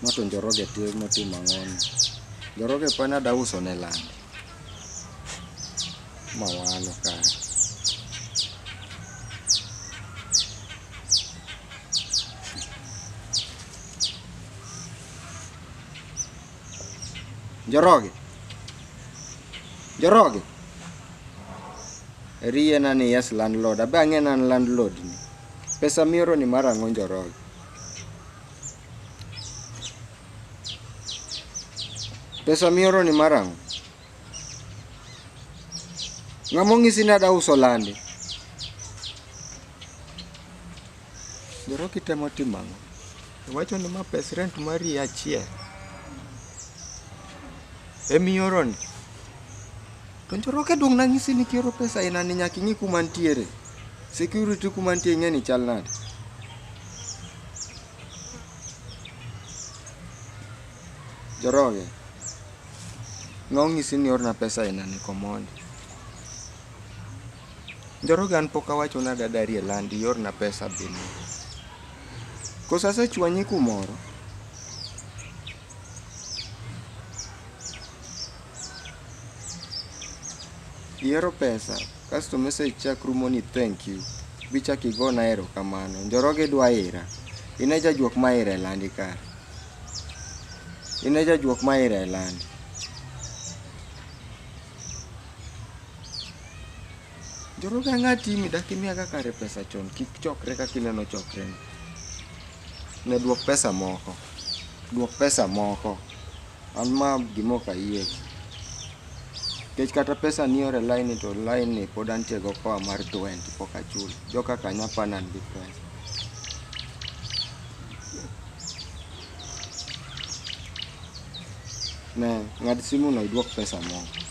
Mato Njoroge timo mang'oni. Njoroge pana da uso ne land. Mawalo ka. Njoroge. Njoroge. Riye nani yes landlord. Abe ang'e nan landlord ni. Pesa mioro ni mara ang'o Njoroge. Pesa mioro ni mara ang'o. Ng'amo ng'isi ni ada uso landi. Njoroge temo timo ang'o. Wacho ni ma pes rent mari achiel. Mioro ni. To Njoroge dong nang'isi ni kioro pesa ina ni nyaki ng'i kuma ntiere. Security kuma ntiere ng'e ni chal nade. Njoroge. Ng'isi ni orna pesa ina ni komondi. Njoroge an pok awacho na dadari e landi yorna pesa bini. Kosa sechwanyi kumoro. Iero pesa, kasto message chak rumo ni thank you. Bichak igona ero kamano. Njoroge dwa ira. Ine jajuok ma ira e landi kar. Ine jajuok ma ira e landi. Njoroge ng'ati mi dak imiyaga kare pesa chon. Kik chokre kaka ineno chokre ni. Ne duok pesa moko. Duok pesa moko. An ma gimoka iye. Kech kata pesa ni ore line to line ni pod antie go koa mar 20 pok achul. Joka kanya panan gi pesa. Ne, ng'ad simu no iduok pesa moko.